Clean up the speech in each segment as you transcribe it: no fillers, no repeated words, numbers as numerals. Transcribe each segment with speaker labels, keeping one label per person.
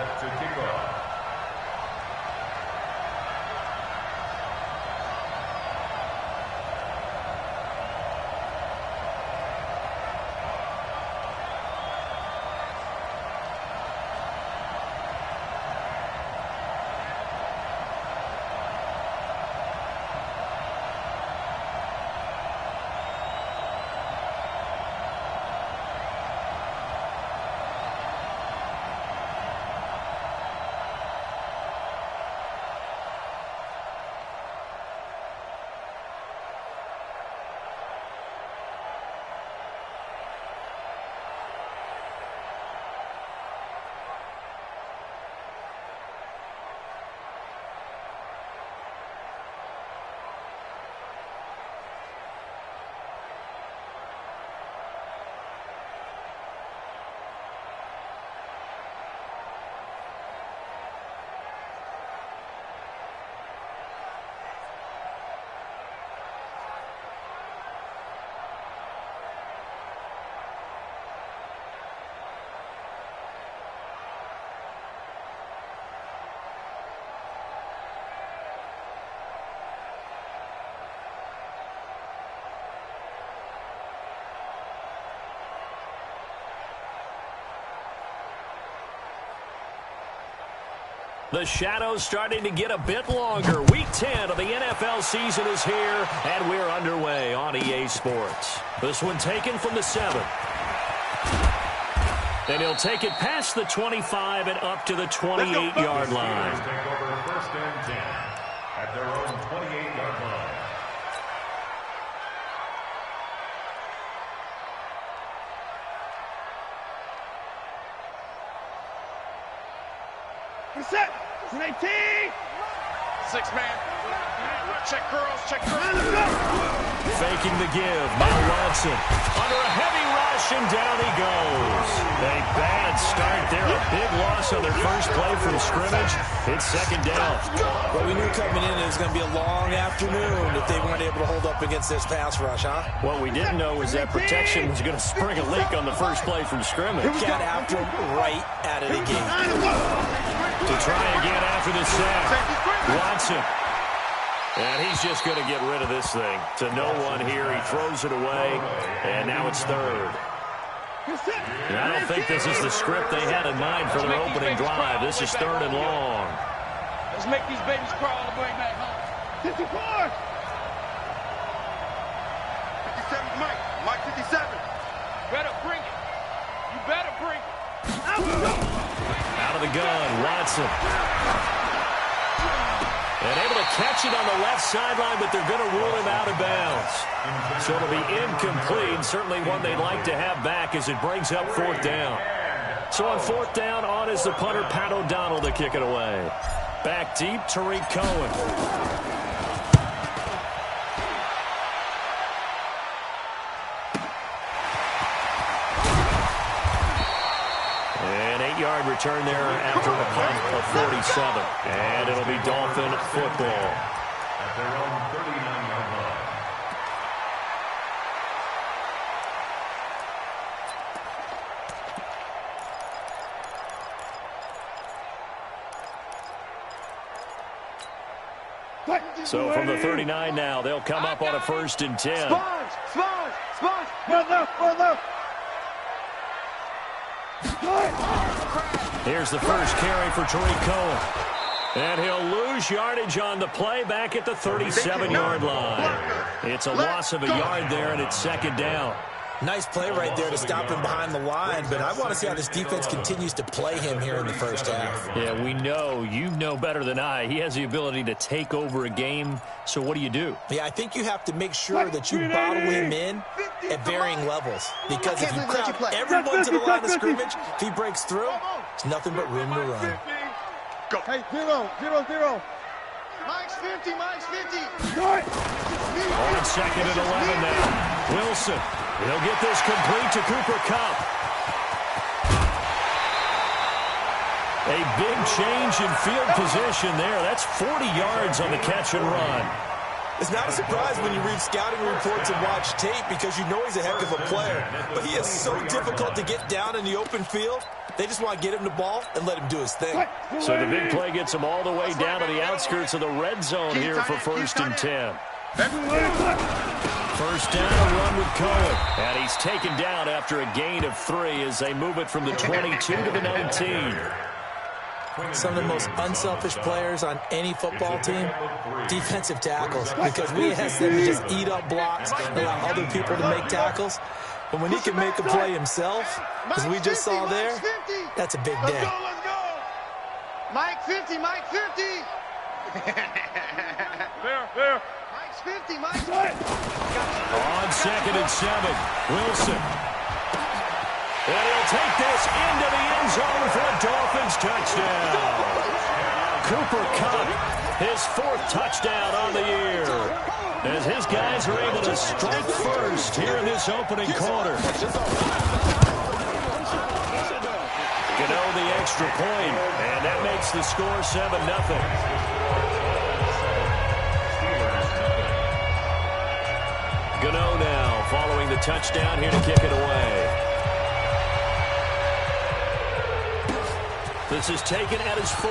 Speaker 1: set to kick off.
Speaker 2: The shadow's starting to get a bit longer. Week 10 of the NFL season is here, and we're underway on EA Sports. This one taken from the 7. And he'll take it past the 25 and up to the 28-yard line.
Speaker 1: Take over first and 10 at their own 28-yard line.
Speaker 3: Set. 18.
Speaker 4: 6-man. Check curls. Check curls.
Speaker 2: Faking the give by Watson. Under a heavy rush, and down he goes. A bad start there. A big loss on their first play from scrimmage. It's second down.
Speaker 5: Well, we knew coming in it was going to be a long afternoon if they weren't able to hold up against this pass rush, huh?
Speaker 2: What we didn't know was that protection was going to spring a leak on the first play from scrimmage.
Speaker 5: Got after him right out of the gate.
Speaker 2: To try again after the sack. Watson. And he's just going to get rid of this thing. To no one here. He throws it away. And now it's third. And I don't think this is the script they had in mind for their opening drive. This is third and long.
Speaker 4: Let's make these babies crawl all the way back home.
Speaker 3: 54. 57, Mike. Mike 57.
Speaker 4: Better bring it. You better bring it.
Speaker 2: Out of the gun, Watson. And able to catch it on the left sideline, but they're going to rule him out of bounds. So it'll be incomplete, certainly one they'd like to have back as it brings up fourth down. So on fourth down, on is the punter, Pat O'Donnell, to kick it away. Back deep, Tariq Cohen. Yard return there after a punt of 47. And it'll be Dolphin football.
Speaker 1: At their own 39-yard line.
Speaker 2: So from the 39 now, they'll come up on a first and 10.
Speaker 3: Sponge. Brother.
Speaker 2: Here's the first carry for Tariq Cohen. And he'll lose yardage on the play back at the 37-yard line. It's a loss of a yard there, and it's second down.
Speaker 5: Nice play right there to stop him behind the line, but I want to see how this defense continues to play him here in the first half.
Speaker 2: Yeah, we know. You know better than I. He has the ability to take over a game, so what do?
Speaker 5: Yeah, I think you have to make sure that you bottle him in at varying levels, because if you crowd everyone to the line of scrimmage, if he breaks through, there's nothing but room to run.
Speaker 3: Go. Hey, 0. Mike's 50.
Speaker 2: On second and 11 now. Wilson. He'll get this complete to Cooper Kupp. A big change in field position there. That's 40 yards on the catch and run.
Speaker 5: It's not a surprise when you read scouting reports and watch tape, because you know he's a heck of a player. But he is so difficult to get down in the open field. They just want to get him the ball and let him do his thing.
Speaker 2: So the big play gets him all the way down to the outskirts of the red zone here for 1st and 10. First down, a run with Cohen. And he's taken down after a gain of 3 as they move it from the 22 to the 19.
Speaker 5: Some of the most unselfish players on any football team, defensive tackles, because we ask them to just eat up blocks and allow other people to make tackles. But when he can make a play himself, as we just saw there, that's a big day.
Speaker 3: Let's go. Mike 50, Mike 50.
Speaker 4: There.
Speaker 3: Mike's 50, Mike's 50.
Speaker 2: On 2nd and 7, Wilson. And he'll take this into the end zone for a Dolphins touchdown. Cooper Kupp, his 4th touchdown on the year, as his guys are able to strike first here in this opening quarter. Gano the extra point, and that makes the score 7-0. Gano now following the touchdown here to kick it away. This is taken at his 4.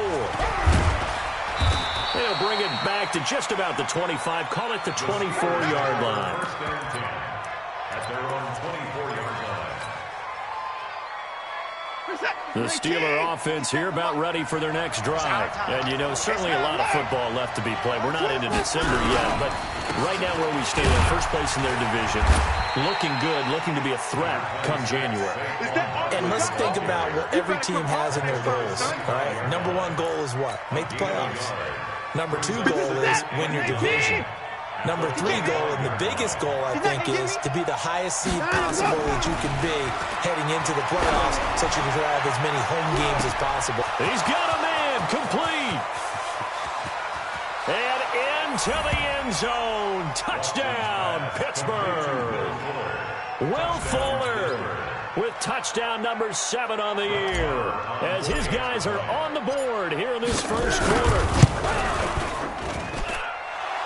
Speaker 2: They'll bring it back to just about the 25. Call it the 24-yard line.
Speaker 1: At their own 24-yard line.
Speaker 2: The Steeler offense here about ready for their next drive. And, you know, certainly a lot of football left to be played. We're not into December yet, but right now where we stand in first place in their division, looking good, looking to be a threat come January.
Speaker 5: And let's think about what every team has in their goals, all right? Number 1 goal is what? Make the playoffs. Number 2 goal is win your division. Number 3 goal, and the biggest goal, I think, is to be the highest seed possible that you can be heading into the playoffs so that you can have as many home games as possible.
Speaker 2: He's got a man, complete. And into the end zone. Touchdown, Pittsburgh. Will Fuller with touchdown number 7 on the year, as his guys are on the board here in this first quarter.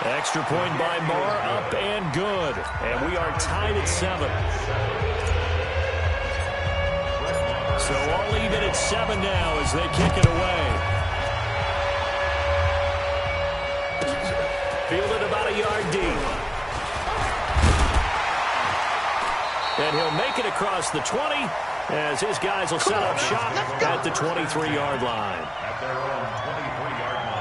Speaker 2: Extra point by Marr, up and good. And we are tied at 7. So all even at 7 now as they kick it away. Fielded about a yard deep. And he'll make it across the 20 as his guys will set up shop at the 23-yard line.
Speaker 1: At their own 23-yard line.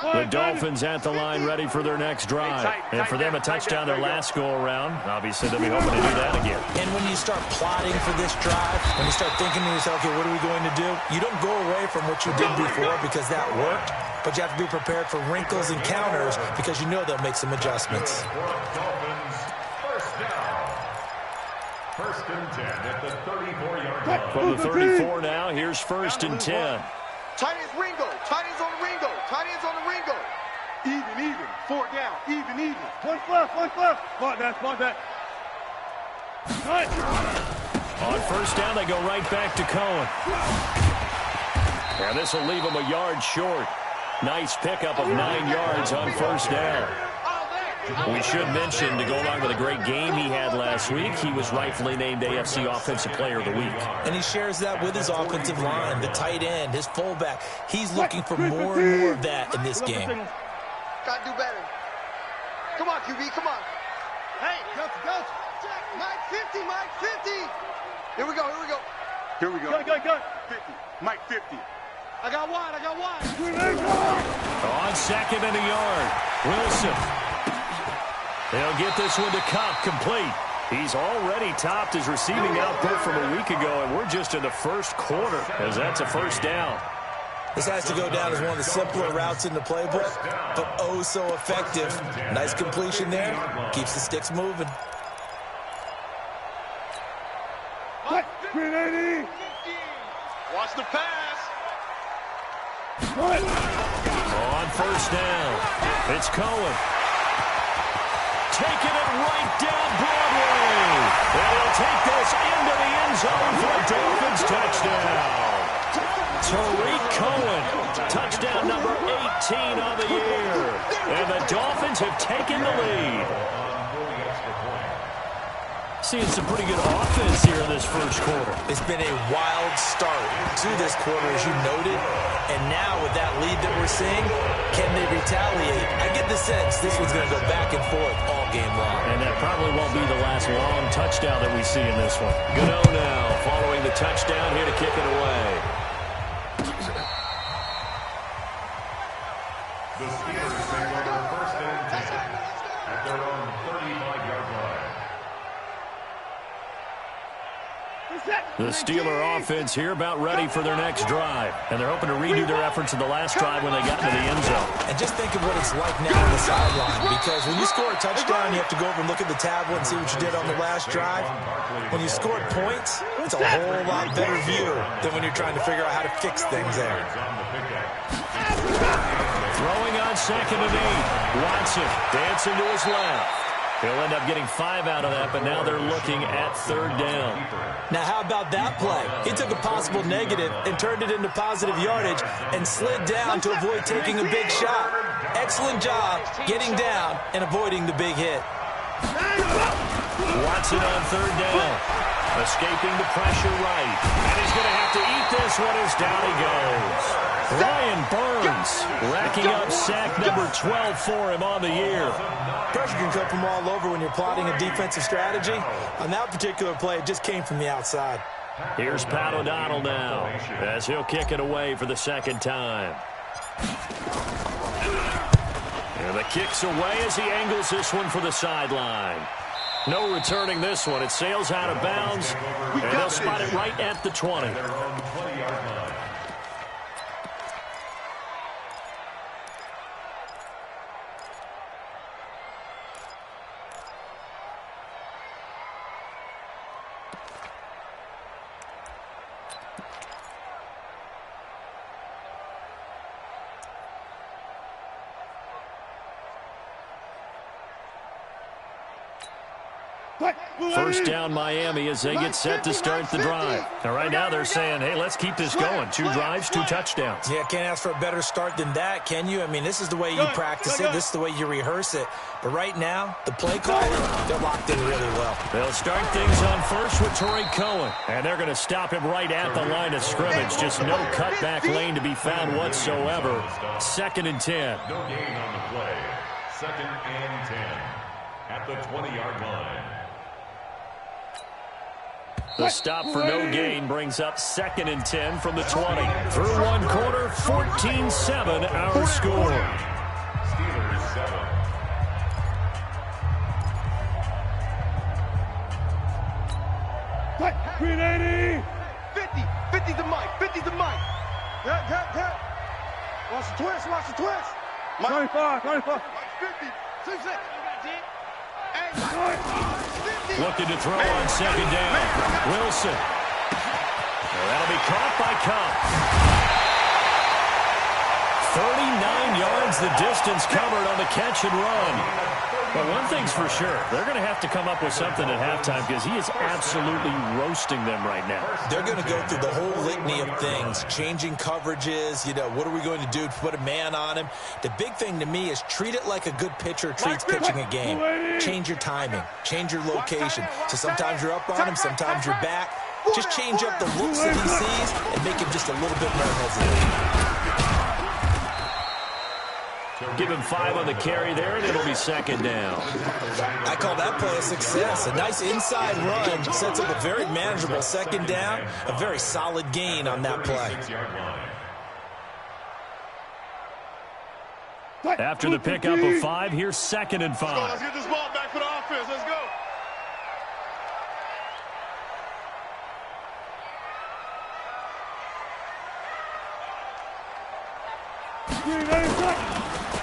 Speaker 2: The Dolphins at the line ready for their next drive. And for them, a touchdown their last go-around. Obviously, they'll be hoping to do that again.
Speaker 5: And when you start plotting for this drive, when you start thinking to yourself, okay, what are we going to do? You don't go away from what you did before because that worked, but you have to be prepared for wrinkles and counters because you know they'll make some adjustments.
Speaker 1: Dolphins, first down. 1st and 10 at the 34-yard line.
Speaker 2: From the 34 now, here's 1st and 10.
Speaker 3: Tight ends Ringo. Tight ends on the Ringo. Tight ends on the Ringo. Even. 4 down. Even.
Speaker 4: One left. Mark that.
Speaker 2: On first down, they go right back to Cohen. And this will leave him a yard short. Nice pickup of 9 yards on first down. We should mention, to go along with a great game he had last week, he was rightfully named AFC Offensive Player of the Week.
Speaker 5: And he shares that with his offensive line, the tight end, his fullback. He's looking for more and more of that in this game.
Speaker 3: Gotta do better. Come on, QB, come on. Hey, go. Mike 50, Mike 50. Here we go.
Speaker 4: Go.
Speaker 3: 50. Mike 50. I got one.
Speaker 2: On 2nd and a yard, Wilson. They'll get this one to Kupp, complete. He's already topped his receiving output from a week ago, and we're just in the first quarter, as that's a first down.
Speaker 5: This has to go down as one of the simpler routes in the playbook, but oh so effective. Nice completion there. Keeps the sticks moving.
Speaker 3: Watch the pass.
Speaker 2: On first down, it's Cohen. Taking it right down Broadway. And he'll take this into the end zone for a Dolphins touchdown. Tariq Cohen. Touchdown number 18 on the year. And the Dolphins have taken the lead. Seeing some pretty good offense here in this first quarter.
Speaker 5: It's been a wild start to this quarter, as you noted. And now with that lead that we're seeing, can they retaliate? I get the sense this one's going to go back and forth all game long.
Speaker 2: And that probably won't be the last long touchdown that we see in this one. Gano now following the touchdown here to kick it away.
Speaker 1: The Steelers take over first and 10 at their own 35-yard line.
Speaker 2: The Steeler offense here about ready for their next drive. And they're hoping to redo their efforts in the last drive when they got into the end zone.
Speaker 5: And just think of what it's like now on the sideline. Because when you score a touchdown, you have to go over and look at the tablet and see what you did on the last drive. When you scored points, it's a whole lot better view than when you're trying to figure out how to fix things there.
Speaker 2: Throwing on 2nd and 8. Watson dancing to his left. He'll end up getting 5 out of that, but now they're looking at 3rd down.
Speaker 5: Now, how about that play? He took a possible negative and turned it into positive yardage and slid down to avoid taking a big shot. Excellent job getting down and avoiding the big hit.
Speaker 2: Watson on 3rd down. Escaping the pressure right. And he's going to have to eat this one as down he goes. Ryan Burns racking up sack number 12 for him on the year.
Speaker 5: Pressure can come from all over when you're plotting a defensive strategy. On that particular play, it just came from the outside.
Speaker 2: Here's Pat O'Donnell now as he'll kick it away for the 2nd time. And the kick's away as he angles this one for the sideline. No returning this one. It sails out of bounds, and they'll spot it right at the 20. First down Miami as they get set to start the drive. Now right now they're saying, hey, let's keep this going. 2 drives, 2 touchdowns.
Speaker 5: Yeah, can't ask for a better start than that, can you? I mean, this is the way you practice it. This is the way you rehearse it. But right now, the play calling, they're locked in really well.
Speaker 2: They'll start things on first with Tariq Cohen. And they're going to stop him right at the line of scrimmage. Just no cutback lane to be found whatsoever. 2nd and 10.
Speaker 1: No gain on the play. 2nd and 10 at the 20-yard line.
Speaker 2: The stop for no gain brings up 2nd and 10 from the 20. Through one quarter, 14-7 our score.
Speaker 1: Steelers 7.
Speaker 4: Green 80.
Speaker 3: 50. 50 to Mike. 50 to Mike. Get. Watch the twist. Watch the twist.
Speaker 4: 25.
Speaker 3: Mike 50. 6 seconds.
Speaker 2: Looking to throw on 2nd down. Wilson. That'll be caught by Cup. 39 yards the distance covered on the catch and run. But one thing's for sure, they're going to have to come up with something at halftime because he is absolutely roasting them right now.
Speaker 5: They're going to go through the whole litany of things, changing coverages, what are we going to do to put a man on him? The big thing to me is treat it like a good pitcher treats pitching a game. Change your timing, change your location. So sometimes you're up on him, sometimes you're back. Just change up the looks that he sees and make him just a little bit more hesitant.
Speaker 2: Give him 5 on the carry there, and it'll be 2nd down.
Speaker 5: I call that play a success. A nice inside run sets up a very manageable 2nd down. A very solid gain on that play.
Speaker 2: After the pickup of 5, here's 2nd and 5.
Speaker 4: Let's get this ball back for the offense. Let's go.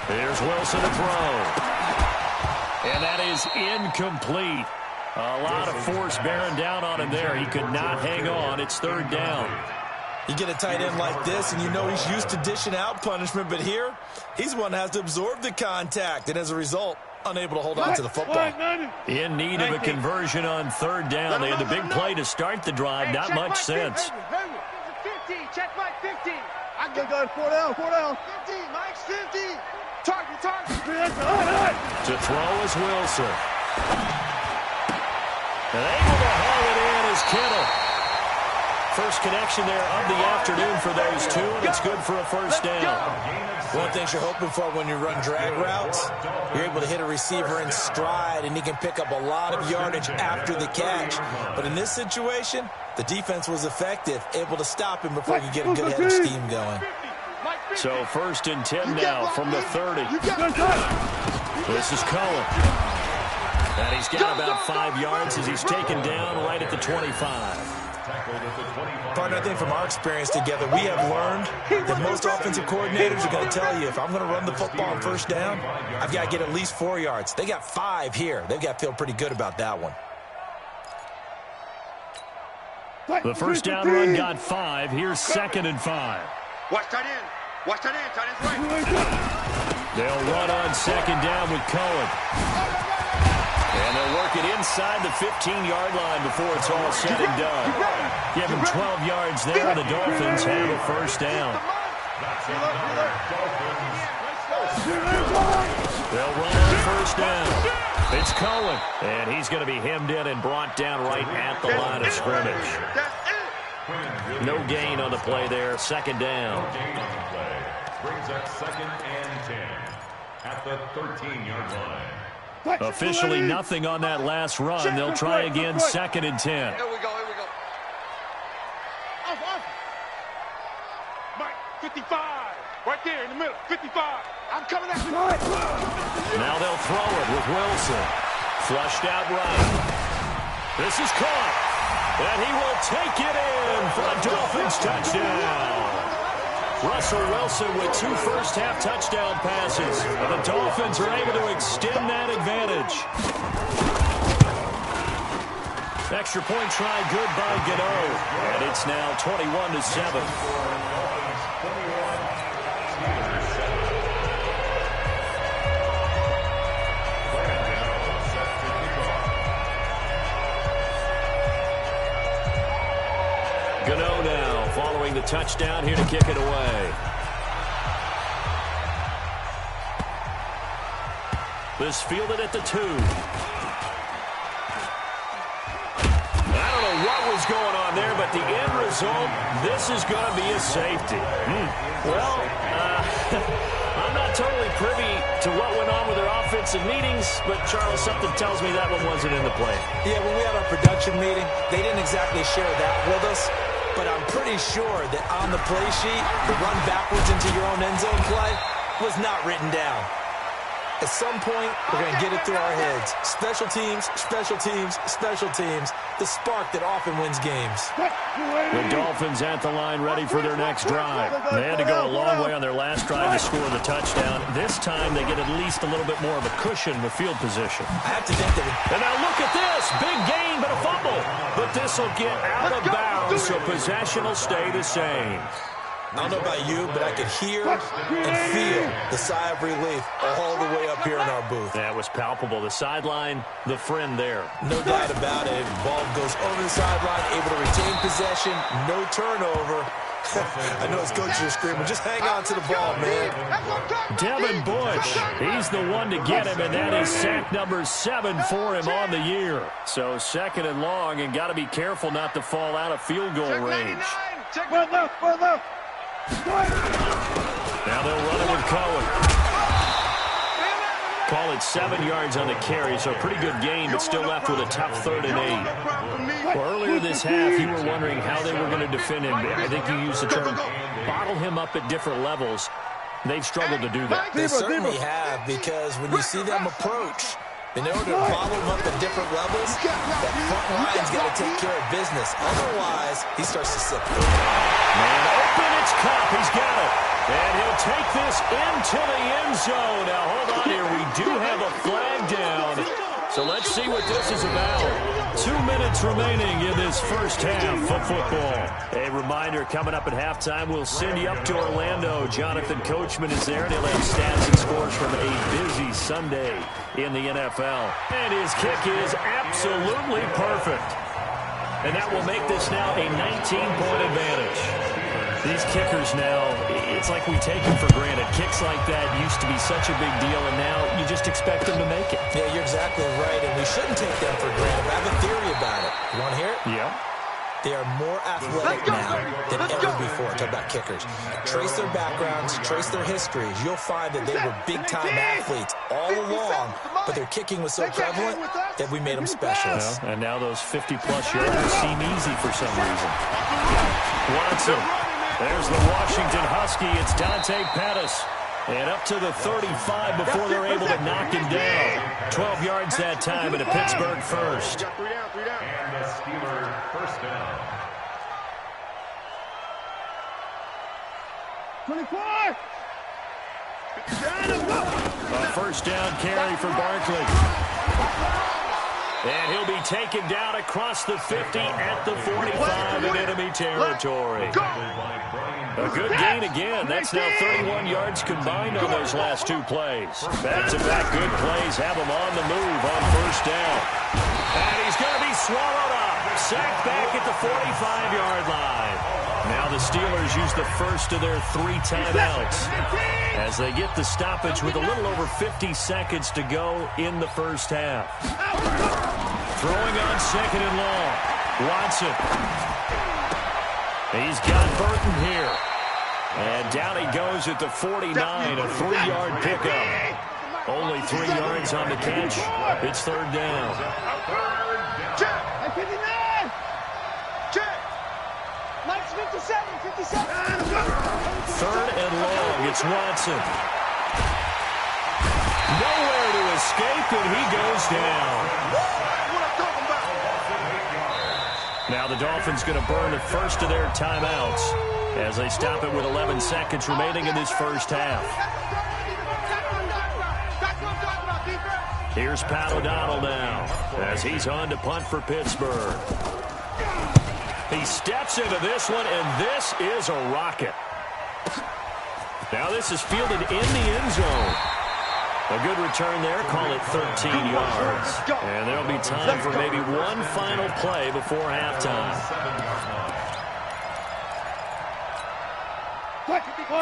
Speaker 2: Here's Wilson to throw. And that is incomplete. A lot of force bearing down on him there. He could not hang on. It's 3rd down.
Speaker 5: You get a tight end like this, and you know he's used to dishing out punishment, but here, he's the one that has to absorb the contact, and as a result, unable to hold on to the football.
Speaker 2: In need of a conversion on 3rd down. They had the big play to start the drive. Not much sense.
Speaker 4: check Mike 15.
Speaker 3: I can go 4 down, 4 down. 50, Mike's 50.
Speaker 4: Target.
Speaker 2: To throw is Wilson. And able to haul it in is Kittle. First connection there of the afternoon for those two, and it's good for a first down.
Speaker 5: One thing you're hoping for when you run drag routes, you're able to hit a receiver in stride, and he can pick up a lot of yardage after the catch. But in this situation, the defense was effective, able to stop him before he could get a good head of steam going.
Speaker 2: So first and 10 now from the 30. This is Cohen. And he's got about 5 yards as he's taken down right at the 25.
Speaker 5: Partner, I think from our experience together, we have learned that most offensive coordinators are going to tell you, if I'm going to run the football on first down, I've got to get at least 4 yards. They got 5 here. They've got to feel pretty good about that one.
Speaker 2: The first down run got 5. Here's 2nd and 5.
Speaker 3: Watch that in. Watch that in. Tight end's right.
Speaker 2: They'll run on 2nd down with Cohen. And they'll work it inside the 15-yard line before it's all said and done. Give them 12 yards there, and the Dolphins have a first down. They'll run on first down. It's Cohen, and he's going to be hemmed in and brought down right at the line of scrimmage. No gain on the play there, 2nd down.
Speaker 1: Brings up 2nd and 10 at the 13-yard line.
Speaker 2: Officially nothing on that last run. They'll try again, 2nd and 10.
Speaker 3: Here we go.
Speaker 4: Off. Mike, 55. Right there in the middle, 55. I'm coming at you.
Speaker 2: Now they'll throw it with Wilson. Flushed out right. This is caught. And he will take it in for a Dolphins touchdown. Russell Wilson with 2 first-half touchdown passes. And the Dolphins are able to extend that advantage. Extra point try good by Gano. And it's now 21-7. Gano now following the touchdown here to kick it away. This fielded at the 2. I don't know what was going on there, but the end result, this is going to be a safety. Well, I'm not totally privy to what went on with their offensive meetings, but Charles, something tells me that one wasn't in the plan.
Speaker 5: Yeah, when we had our production meeting, they didn't exactly share that with us. But I'm pretty sure that on the play sheet, the run backwards into your own end zone play was not written down. At some point, we're going to get it through our heads. Special teams, special teams, special teams. The spark that often wins games.
Speaker 2: The Dolphins at the line ready for their next drive. They had to go a long way on their last drive to score the touchdown. This time, they get at least a little bit more of a cushion with field position.
Speaker 5: I have to think that...
Speaker 2: And now look at this. Big gain, but a fumble. But this will get out of bounds, so possession will stay the same.
Speaker 5: I don't know about you, but I could hear and feel the sigh of relief all the way up here in our booth.
Speaker 2: That was palpable. The sideline, the friend there.
Speaker 5: No doubt about it. Ball goes over the sideline, able to retain possession, no turnover. I know his coaches are screaming, just hang on to the ball, man.
Speaker 2: Devin Bush, he's the one to get him, and that is sack number 7 for him on the year. So 2nd and long, and got to be careful not to fall out of field goal range.
Speaker 4: Check one left.
Speaker 2: Now they'll run it with Cohen. Call it 7 yards on the carry, so a pretty good gain, but still left with a tough 3rd and 8. Well, earlier this half, you were wondering how they were going to defend him. I think you used the term bottle him up at different levels. They've struggled to do that.
Speaker 5: They certainly have, because when you see them approach, in order to bottle him up at different levels, that front line's got to take care of business. Otherwise, he starts to slip through.
Speaker 2: Man open, it's Cup. He's got it. And he'll take this into the end zone. Now, hold on here. We do have a flag down. So let's see what this is about. 2 minutes remaining in this first half of football. A reminder, coming up at halftime, we'll send you up to Orlando. Jonathan Coachman is there, and he'll have stats and scores from a busy Sunday in the NFL. And his kick is absolutely perfect. And that will make this now a 19-point advantage. These kickers now, it's like we take them for granted. Kicks like that used to be such a big deal, and now you just expect them to make it.
Speaker 5: Yeah, you're exactly right, and we shouldn't take them for granted. I have a theory about it. You want to hear it?
Speaker 2: Yeah.
Speaker 5: They are more athletic now than ever before. Talk about kickers. Trace their backgrounds, trace their histories. You'll find that they were big-time athletes all along, but their kicking was so prevalent that we made them specialists.
Speaker 2: Well, and now those 50-plus yarders seem easy for some reason. Watson. There's the Washington Husky. It's Dante Pettis. And up to the 35 before they're able to knock him down. 12 yards that time and a Pittsburgh first.
Speaker 1: And the Steelers first down.
Speaker 4: 24.
Speaker 2: A first down carry for Barkley. And he'll be taken down across the 50 at the 45 in enemy territory. A good gain again. That's now 31 yards combined on those last two plays. Back-to-back good plays have him on the move on first down. And he's going to be swallowed up. Sacked back at the 45-yard line. Now the Steelers use the first of their 3 timeouts as they get the stoppage with a little over 50 seconds to go in the first half. Throwing on second and long. Watson. He's got Burton here. And down he goes at the 49, a 3-yard pickup. Only 3 yards on the catch. It's third down.
Speaker 3: Check. 59. Check. Mike's 57. 57.
Speaker 2: Third and long. It's Watson. Nowhere to escape, and he goes down.
Speaker 3: What I'm talking about.
Speaker 2: Now the Dolphins going to burn the first of their timeouts as they stop it with 11 seconds remaining in this first half. Here's Pat O'Donnell now as he's on to punt for Pittsburgh. He steps into this one, and this is a rocket. Now this is fielded in the end zone. A good return there. Call it 13 yards. And there'll be time for maybe one final play before halftime.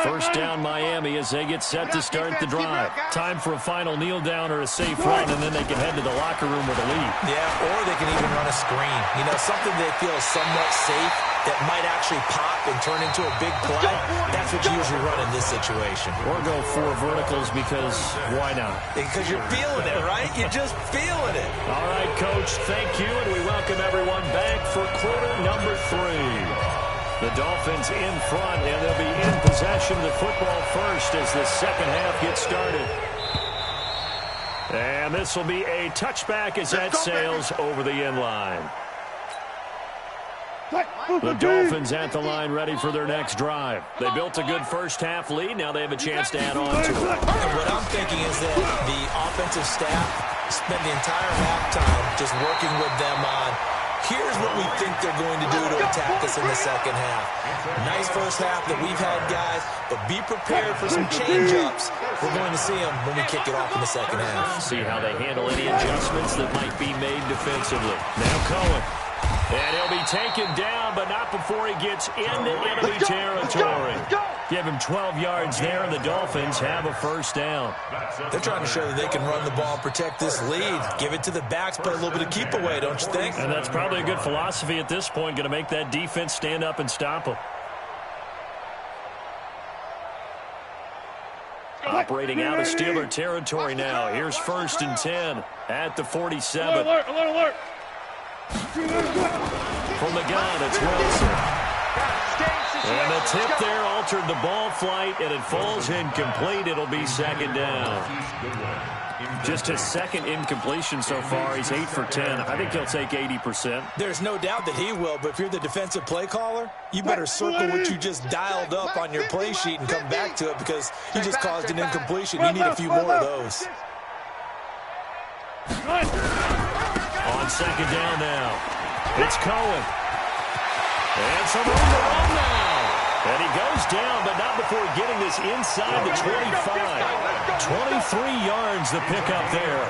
Speaker 2: First down Miami as they get set to start the drive. Time for a final kneel down or a safe run, and then they can head to the locker room with a lead.
Speaker 5: Yeah, or they can even run a screen. You know, something they feel is somewhat safe that might actually pop and turn into a big play. That's what you usually run in this situation.
Speaker 2: Or go 4 verticals because why not?
Speaker 5: Because you're feeling it, right? You're just feeling it.
Speaker 2: All right, Coach, thank you, and we welcome everyone back for quarter number 3. The Dolphins in front, and they'll be in possession of the football first as the second half gets started. And this will be a touchback as that sails over the end line. The Dolphins at the line ready for their next drive. They built a good first half lead. Now they have a chance to add on to it.
Speaker 5: And what I'm thinking is that the offensive staff spent the entire halftime just working with them on here's what we think they're going to do to attack us in the second half. Nice first half that we've had, guys, but be prepared for some change-ups. We're going to see them when we kick it off in the second half.
Speaker 2: See how they handle any adjustments that might be made defensively. Now Cohen. And he'll be taken down, but not before he gets into enemy territory. Give him 12 yards there, and the Dolphins have a first down.
Speaker 5: They're trying to show that they can run the ball and protect this lead. Give it to the backs, play a little bit of keep away, don't you think?
Speaker 2: And that's probably a good philosophy at this point, going to make that defense stand up and stop them. Operating out of Steeler territory now. Here's first and 10 at the 47.
Speaker 4: Alert, alert, alert.
Speaker 2: From the gun, it's Wilson. And the tip there altered the ball flight, and it falls incomplete. It'll be second down. Just his second incompletion so far. He's 8 for 10. I think he'll take 80%.
Speaker 5: There's no doubt that he will, but if you're the defensive play caller, you better circle what you just dialed up on your play sheet and come back to it because you just caused an incompletion. You need a few more of those.
Speaker 2: On second down now, it's Cohen. And some room to run now. And he goes down, but not before getting this inside the 25. 23 yards the pickup there.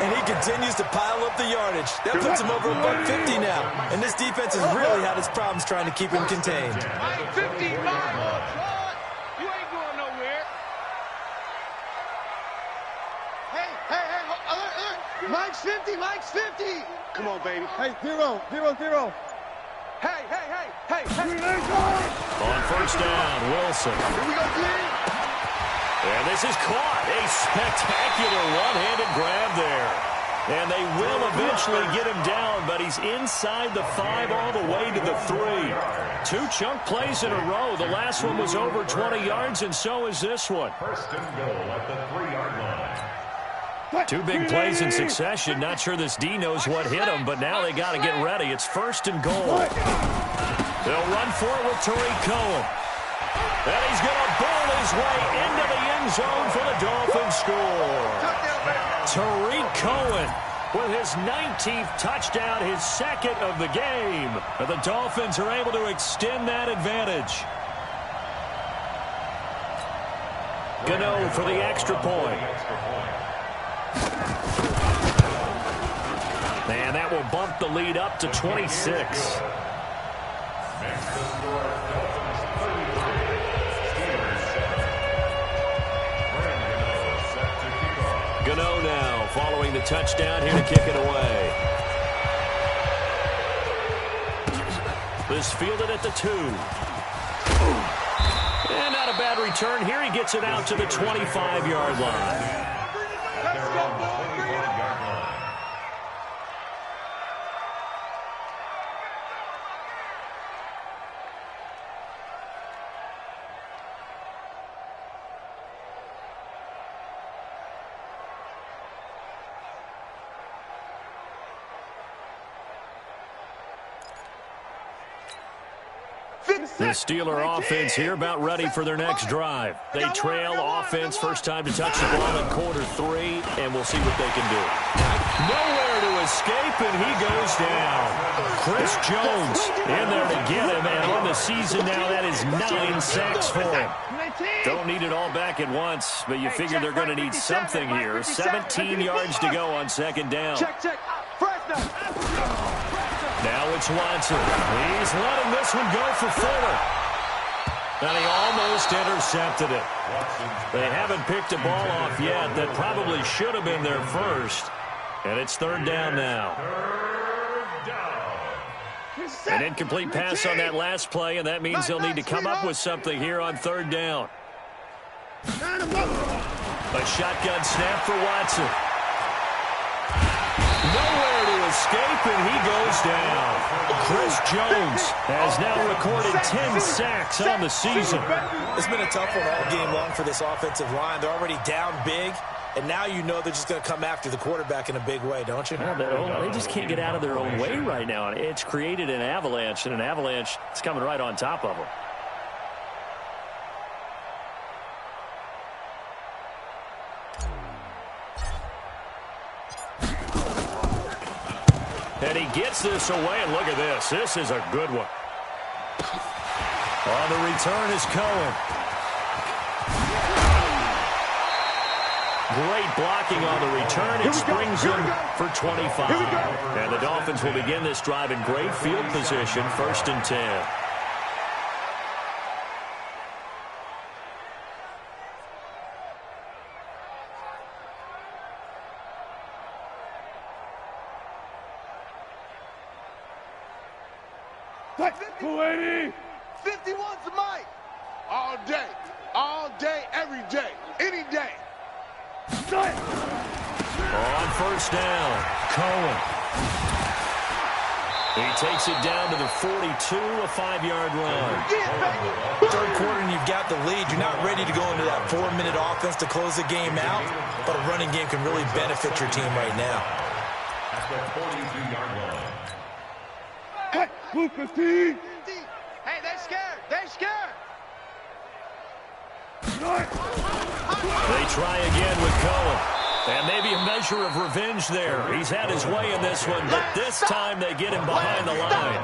Speaker 5: And he continues to pile up the yardage. That puts him over $150 now. And this defense has really had its problems trying to keep him contained.
Speaker 3: 55. Mike's 50, Mike's 50.
Speaker 4: Come on, baby.
Speaker 6: Hey, 0, 0, 0.
Speaker 4: Hey, hey, hey, hey, hey.
Speaker 2: On first down, Wilson.
Speaker 3: Here we go, D.
Speaker 2: And this is caught. A spectacular one-handed grab there. And they will eventually get him down, but he's inside the 5 all the way to the 3. 2 chunk plays in a row. The last one was over 20 yards, and so is this one.
Speaker 1: First and goal at the 3-yard line.
Speaker 2: 2 big plays in succession. Not sure this D knows what hit him, but now they got to get ready. It's first and goal. They'll run for it with Tariq Cohen. And he's going to ball his way into the end zone for the Dolphins score. Tariq Cohen with his 19th touchdown, his 2nd of the game. And the Dolphins are able to extend that advantage. Gano for the extra point. And that will bump the lead up to 26. Gano now following the touchdown here to kick it away. This fielded at the 2. And not a bad return here. He gets it out to the 25-yard line.
Speaker 4: Let's go, boys.
Speaker 2: The Steeler offense here about ready for their next drive. They trail offense, first time to touch the ball in quarter 3, and we'll see what they can do. Nowhere to escape, and he goes down. Chris Jones in there to get him, and on the season now, that is 9 sacks for him. Don't need it all back at once, but you figure they're going to need something here. 17 yards to go on second down.
Speaker 4: Check, check.
Speaker 2: Now it's Watson. He's letting this one go for Fuller. And he almost intercepted it. They haven't picked a ball off yet. That probably should have been their first. And it's third down now. An incomplete pass on that last play, and that means they'll need to come up with something here on third down. A shotgun snap for Watson. Nowhere to escape, and he goes down. Chris Jones has now recorded 10 sacks on the season.
Speaker 5: It's been a tough one all game long for this offensive line. They're already down big, and now you know they're just going to come after the quarterback in a big way, don't you?
Speaker 2: Yeah, they just can't get out of their own way right now. It's created an avalanche, and an avalanche is coming right on top of them. And he gets this away, and look at this. This is a good one. On the return is Cohen. Great blocking on the return. It springs him for 25. And the Dolphins will begin this drive in great field position, first and 10.
Speaker 4: Kuwaiti!
Speaker 3: 51's the Mike.
Speaker 4: All day, every day, any day.
Speaker 2: On first down, Cohen. He takes it down to the 42, a 5-yard run.
Speaker 5: Third quarter and you've got the lead. You're not ready to go into that 4-minute offense to close the game out, but a running game can really benefit your team right now.
Speaker 1: At the 42-yard line.
Speaker 4: Lucas T.
Speaker 3: Hey, they're scared. They're scared.
Speaker 2: They try again with Cohen. And maybe a measure of revenge there. He's had his way in this one, but this time they get him behind the line.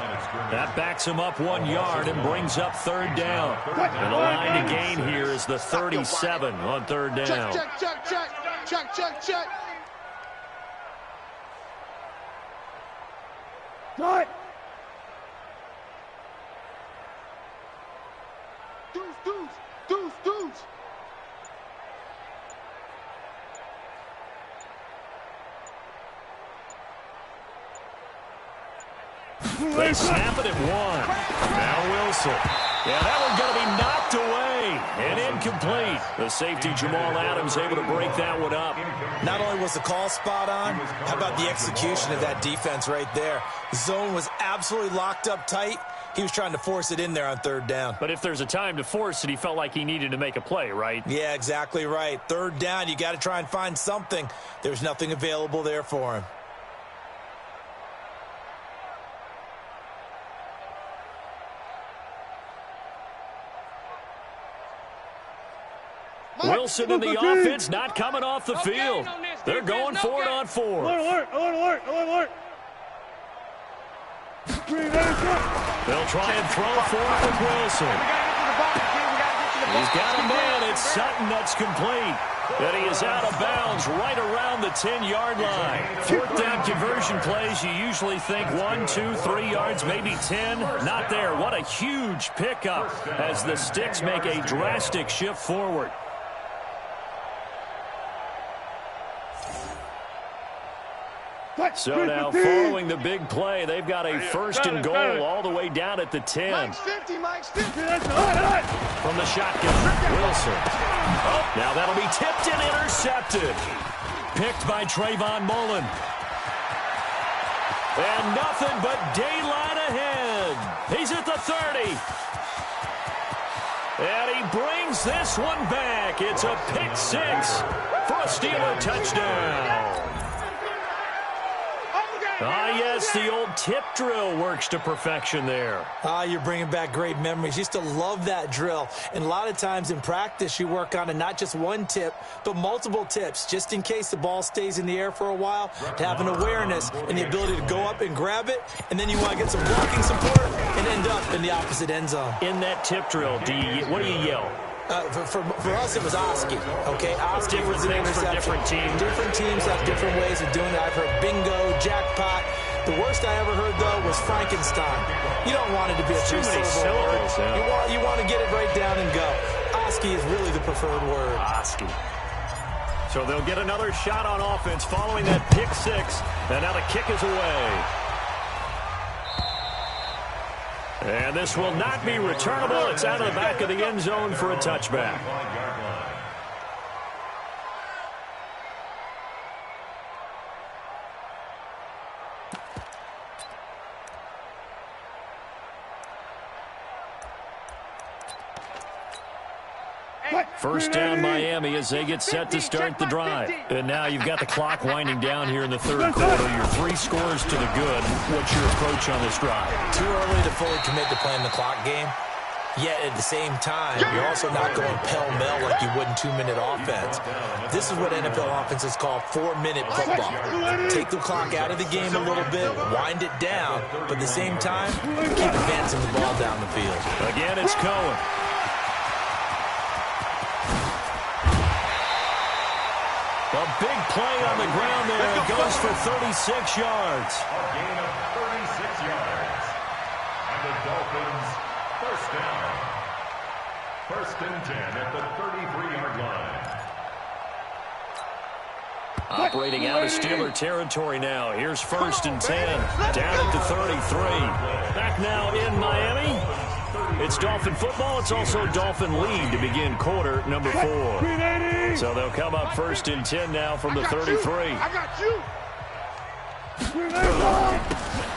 Speaker 2: That backs him up 1 yard and brings up third down. And the line to gain here is the 37 on third down.
Speaker 4: Check, check, check, check, check, check.
Speaker 6: Cut!
Speaker 3: Deuce.
Speaker 2: They snap it at 1. Now Wilson. Yeah, that one's going to be knocked away and incomplete. The safety, Jamal Adams, able to break that one up.
Speaker 5: Not only was the call spot on, how about the execution of that defense right there? The zone was absolutely locked up tight. He was trying to force it in there on 3rd down.
Speaker 2: But if there's a time to force it, he felt like he needed to make a play, right?
Speaker 5: Yeah, exactly right. 3rd down, you got to try and find something. There's nothing available there for him.
Speaker 2: Wilson in the offense not coming off the field. They're going for it on 4th.
Speaker 6: Alert.
Speaker 2: They'll try and throw for it with Wilson. He's got a man. It's Sutton that's complete. And he is out of bounds right around the 10-yard line. 4th down conversion plays, you usually think 1, 2, 3 yards, maybe 10. Not there. What a huge pickup as the Sticks make a drastic shift forward. So now, following the big play, they've got a 1st and goal all the way down at the 10.
Speaker 3: Mike's 50, Mike's 50.
Speaker 2: From the shotgun, Wilson. Now that'll be tipped and intercepted. Picked by Trayvon Mullen. And nothing but daylight ahead. He's at the 30. And he brings this one back. It's a pick 6 for a Steeler touchdown. Ah, yes, the old tip drill works to perfection there.
Speaker 5: Ah, you're bringing back great memories. Used to love that drill. And a lot of times in practice, you work on it, not just one tip, but multiple tips, just in case the ball stays in the air for a while, to have an awareness and the ability to go up and grab it, and then you want to get some blocking support and end up in the opposite end zone.
Speaker 2: In that tip drill, what do you yell?
Speaker 5: For us, it was Oski. Okay, Oski was an interception.
Speaker 2: Different teams.
Speaker 5: Different teams have different ways of doing it. I've heard bingo, jackpot. The worst I ever heard, though, was Frankenstein. You don't want it to be a three-syllable word.
Speaker 2: Yeah.
Speaker 5: You want to get it right down and go. Oski is really the preferred word.
Speaker 2: Oski. So they'll get another shot on offense following that pick 6. And now the kick is away. And this will not be returnable. It's out of the back of the end zone for a touchback. First down Miami as they get set to start the drive. And now you've got the clock winding down here in the 3rd quarter. Your 3 scores to the good. What's your approach on this drive?
Speaker 5: Too early to fully commit to playing the clock game. Yet at the same time, you're also not going pell-mell like you would in 2-minute offense. This is what NFL offenses call 4-minute football. Take the clock out of the game a little bit, wind it down, but at the same time, keep advancing the ball down the field.
Speaker 2: Again, it's Cohen. A big play on the ground there. It goes for 36 yards.
Speaker 1: A gain of 36 yards. And the Dolphins, first down. 1st and 10 at the 33-yard line.
Speaker 2: Operating out of Steeler territory now. Here's 1st and 10. Down at the 33. Back now in Miami. It's Dolphin football. It's also Dolphin lead to begin quarter number 4. So they'll come up 1st and 10 now from the 33.
Speaker 4: I got you.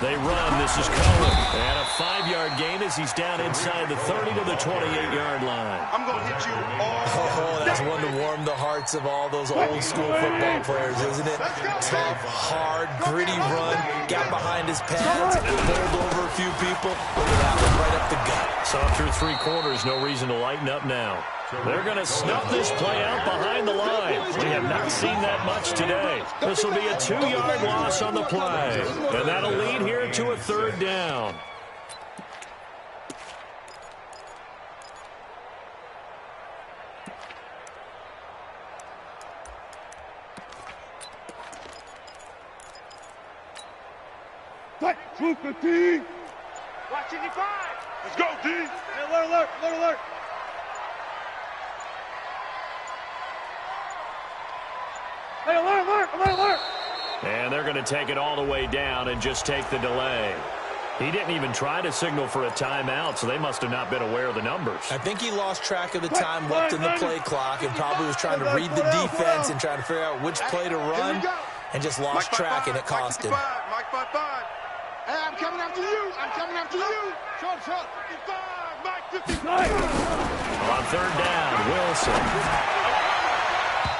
Speaker 2: They run. This is Cohen. And a 5-yard gain as he's down inside the 30 to the 28-yard line.
Speaker 3: I'm going to hit you all.
Speaker 5: Oh, that's one to warm the hearts of all those old-school football players, isn't it? Tough, hard, gritty run. Got behind his pads, bowled over a few people. Look at that one, right up the gut.
Speaker 2: So through 3 quarters, no reason to lighten up now. They're going to snuff this play out behind the line. We have not seen that much today. This will be a 2-yard loss on the play. And that'll lead here to a 3rd down.
Speaker 6: Shoot the team.
Speaker 4: Watch it, 5. Let's go, D.
Speaker 6: Hey, alert. Hey, alert.
Speaker 2: And they're going to take it all the way down and just take the delay. He didn't even try to signal for a timeout, so they must have not been aware of the numbers.
Speaker 5: I think he lost track of the time left in the play clock and probably was trying to read the defense and trying to figure out which play to run and just lost track, and it cost him.
Speaker 3: Mike 5-5. Hey, I'm coming after you. I'm coming after you. Short. 55. Mike 55.
Speaker 2: On third down, Wilson.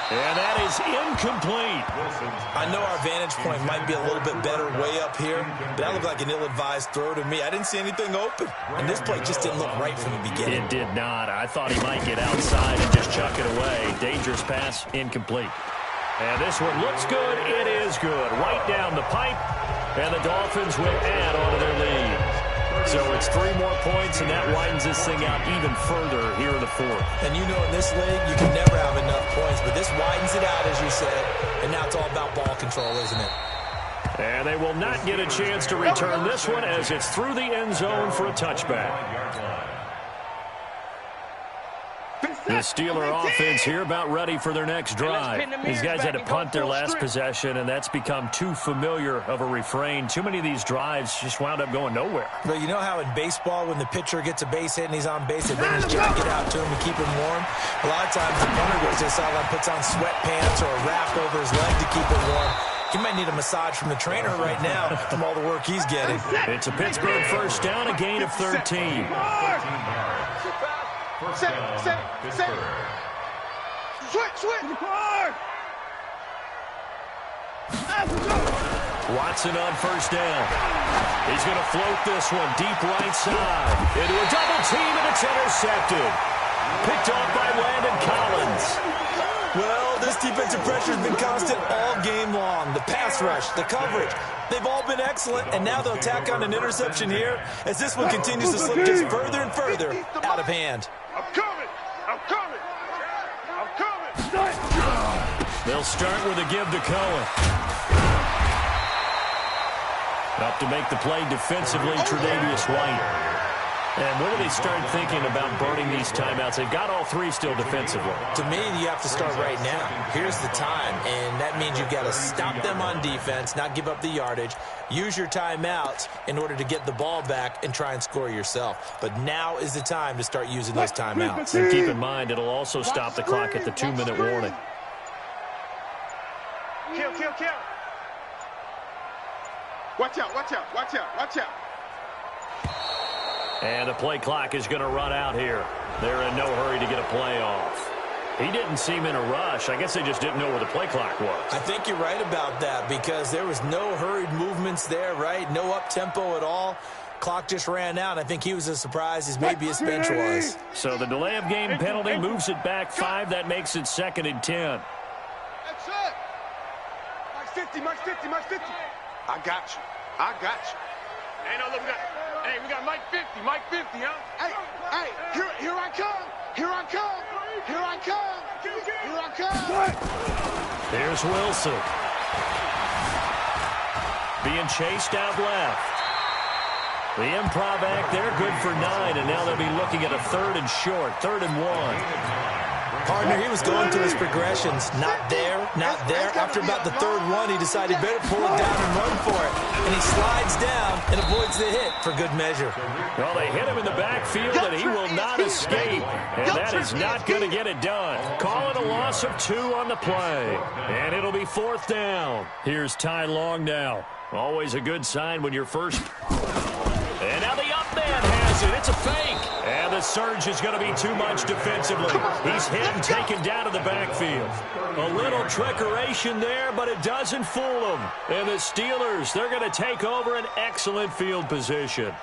Speaker 2: And that is incomplete.
Speaker 5: I know our vantage point might be a little bit better way up here, but that looked like an ill-advised throw to me. I didn't see anything open, and this play just didn't look right from the beginning.
Speaker 2: It did not. I thought he might get outside and just chuck it away. Dangerous pass, incomplete. And this one looks good. It is good. Right down the pipe, and the Dolphins will add on to their lead. So it's 3 more points, and that widens this thing out even further here in the fourth.
Speaker 5: And you know in this league, you can never have enough points, but this widens it out, as you said, and now it's all about ball control, isn't it?
Speaker 2: And they will not get a chance to return this one as it's through the end zone for a touchback. The Steeler offense here about ready for their next drive. These guys had to punt their last possession, and that's become too familiar of a refrain. Too many of these drives just wound up going nowhere.
Speaker 5: But you know how in baseball, when the pitcher gets a base hit and he's on base, they bring his jacket out to him to keep him warm? A lot of times the punter goes to the sideline, puts on sweatpants or a wrap over his leg to keep it warm. He might need a massage from the trainer right now from all the work he's getting.
Speaker 2: It's a Pittsburgh first down, a gain of 13.
Speaker 3: Set. Switch.
Speaker 2: Watson on first down. He's going to float this one deep right side. Into a double team, and it's intercepted. Picked off by Landon Collins.
Speaker 5: Well, this defensive pressure has been constant all game long. The pass rush, the coverage, they've all been excellent, and now they'll tack on an interception here as this one continues to slip just further and further out of hand.
Speaker 4: I'm coming.
Speaker 2: They'll start with a give to Cohen. Up to make the play defensively, Tre'Davious White. And when do they start thinking about burning these timeouts? They've got all 3 still defensively.
Speaker 5: To me, you have to start right now. Here's the time, and that means you've got to stop them on defense, not give up the yardage, use your timeouts in order to get the ball back and try and score yourself. But now is the time to start using those timeouts.
Speaker 2: And keep in mind, it'll also stop the clock at the 2-minute warning.
Speaker 4: Kill. Watch out.
Speaker 2: And the play clock is going to run out here. They're in no hurry to get a play off. He didn't seem in a rush. I guess they just didn't know where the play clock was.
Speaker 5: I think you're right about that because there was no hurried movements there, right? No up-tempo at all. Clock just ran out. I think he was as surprised as maybe his bench was.
Speaker 2: So the delay of game penalty moves it back 5. That makes it 2nd and 10.
Speaker 3: That's it. Mike 50.
Speaker 4: I got you. Hey, no, look, we got Mike 50, huh?
Speaker 3: Hey, here I come.
Speaker 2: Here's Wilson. Being chased out left. The improv act there, good for 9, and now they'll be looking at a 3rd and short, 3rd and 1.
Speaker 5: Partner, he was going through his progressions. Not there. After about the 3rd one, he decided he better pull it down and run for it. And he slides down and avoids the hit for good measure.
Speaker 2: Well, they hit him in the backfield, and he will not escape. And that is not going to get it done. Call it a loss of 2 on the play. And it'll be 4th down. Here's Ty Long now. Always a good sign when you're first. And now the up man has it. It's a fake. And the surge is going to be too much defensively. He's hit and taken down to the backfield. A little trickeration there, but it doesn't fool them. And the Steelers, they're going to take over an excellent field position.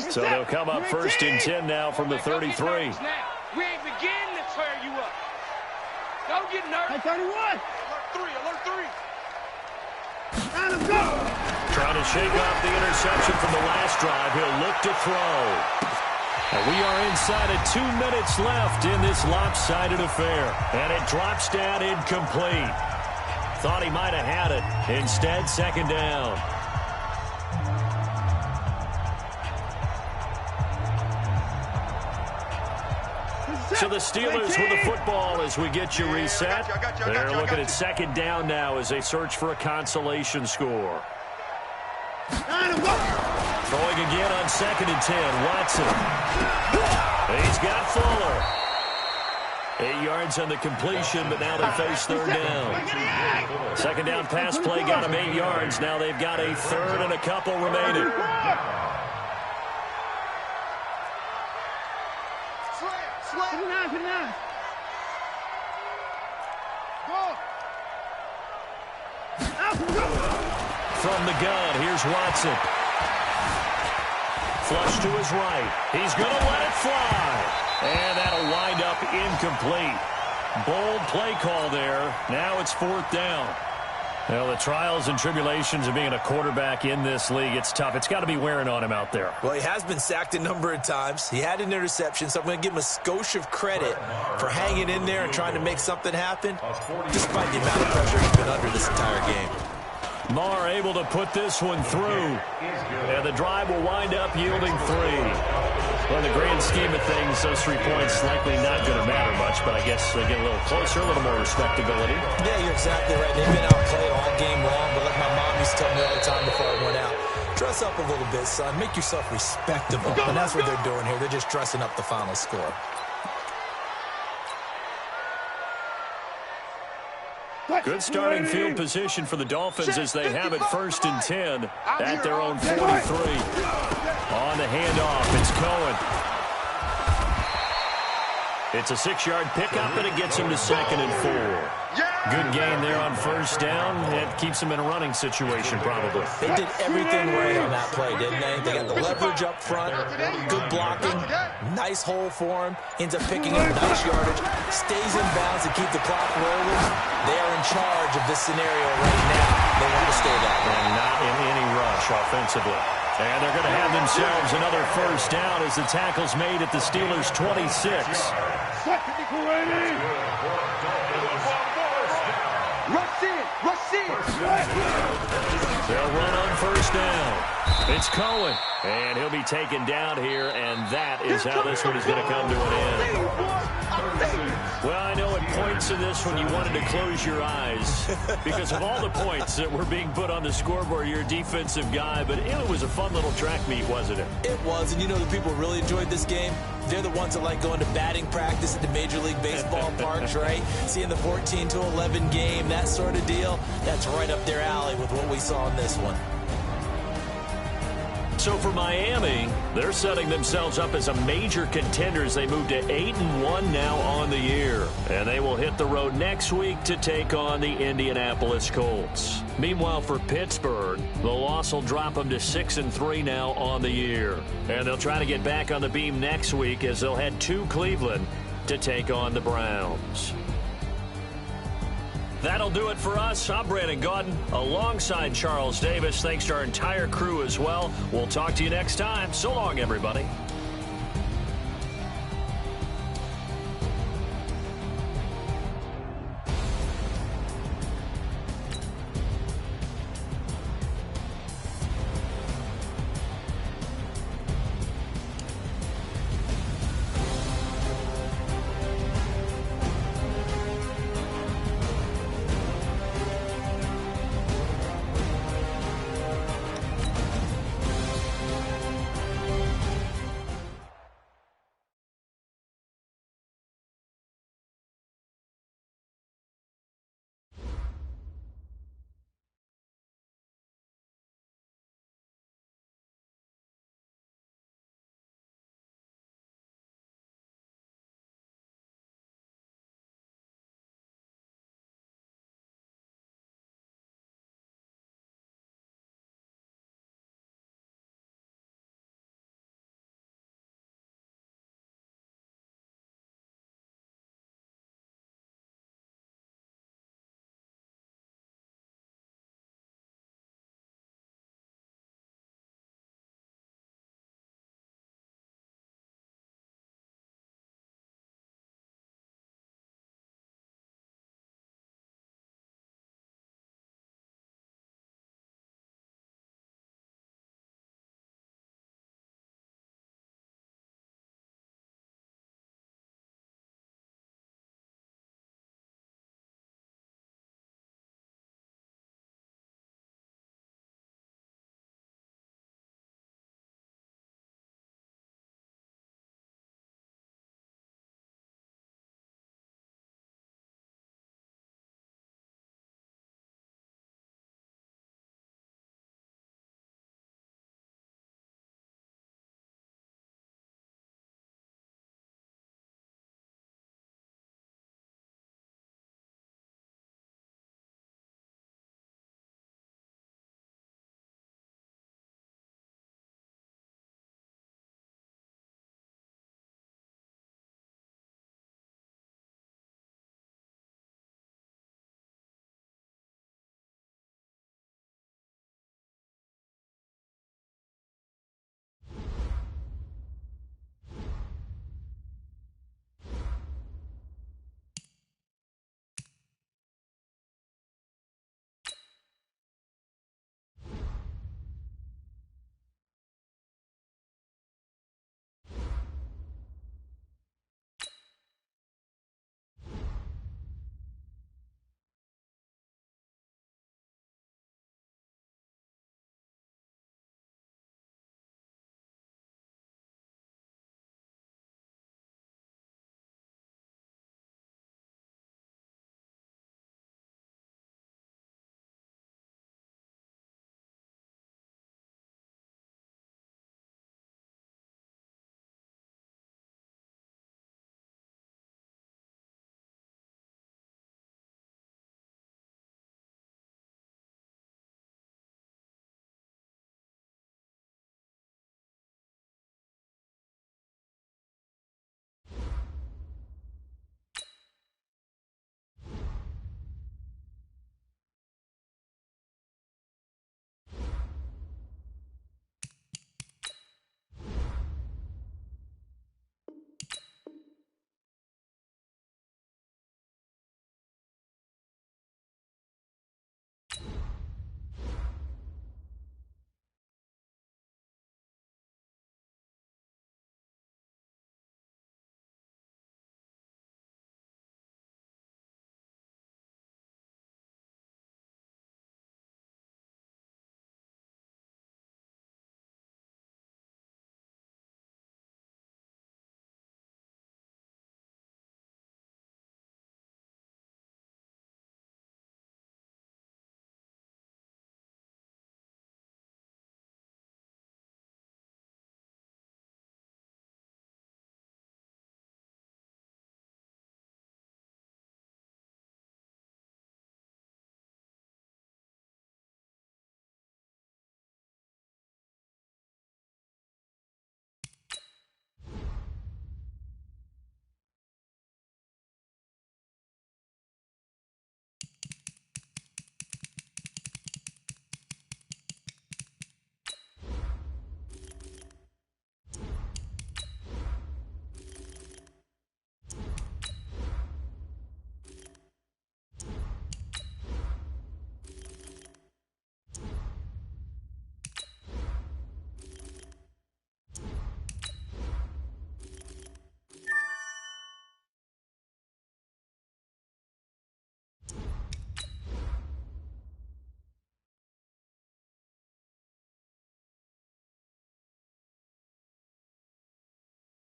Speaker 2: So they'll come up 1st and 10 now from the 33.
Speaker 6: We ain't beginning to tear you up. Don't get nervous. 31.
Speaker 4: Alert 3.
Speaker 6: Let him go.
Speaker 2: Trying to shake off the interception from the last drive. He'll look to throw. And we are inside of 2 minutes left in this lopsided affair. And it drops down incomplete. Thought he might have had it. Instead, 2nd down. So the Steelers with the football as we get you reset. They're looking at second down now as they search for a consolation score. Throwing again on 2nd and 10. Watson. He's got Fuller. 8 yards on the completion, but now they face 3rd down. 2nd down pass play got them 8 yards. Now they've got a 3rd and a couple remaining. From the gun, here's Watson. Flush to his right. He's going to let it fly. And that'll wind up incomplete. Bold play call there. Now it's 4th down. Well, the trials and tribulations of being a quarterback in this league, it's tough. It's got to be wearing on him out there.
Speaker 5: Well, he has been sacked a number of times. He had an interception, so I'm going to give him a skosh of credit for hanging in there and trying to make something happen, despite the amount of pressure he's been under this entire game.
Speaker 2: Marr able to put this one through. And the drive will wind up yielding 3. Well, in the grand scheme of things, those 3 points likely not going to matter much, but I guess they get a little closer, a little more respectability.
Speaker 5: Yeah, you're exactly right. They've been outplayed all game long, but like my mom used to tell me all the time before I went out, dress up a little bit, son. Make yourself respectable. And that's what they're doing here. They're just dressing up the final score.
Speaker 2: Good starting field position for the Dolphins as they have it 1st and 10 at their own 43. On the handoff, it's Cohen. It's a 6-yard pickup, and it gets him to 2nd and 4. Good gain there on 1st down. It keeps him in a running situation, probably.
Speaker 5: They did everything right on that play, didn't they? They got the leverage up front, good blocking, nice hole for him, ends up picking up nice yardage, stays in bounds to keep the clock rolling. They are in charge of this scenario right now. They want to stay that way.
Speaker 2: And not in any rush offensively. And they're going to have themselves another 1st down as the tackle's made at the Steelers' 26. They'll run on 1st down. It's Cohen, and he'll be taken down here, and that is how this one is going to come to an end. Well, I know at points in this one you wanted to close your eyes because of all the points that were being put on the scoreboard. You're a defensive guy, but it was a fun little track meet, wasn't it?
Speaker 5: It was, and you know the people really enjoyed this game? They're the ones that like going to batting practice at the Major League Baseball parks, right? Seeing the 14-11 game, that sort of deal, that's right up their alley with what we saw in this one.
Speaker 2: So for Miami, they're setting themselves up as a major contender as they move to 8-1 now on the year. And they will hit the road next week to take on the Indianapolis Colts. Meanwhile, for Pittsburgh, the loss will drop them to 6-3 now on the year. And they'll try to get back on the beam next week as they'll head to Cleveland to take on the Browns. That'll do it for us. I'm Brandon Gaudin alongside Charles Davis. Thanks to our entire crew as well. We'll talk to you next time. So long, everybody.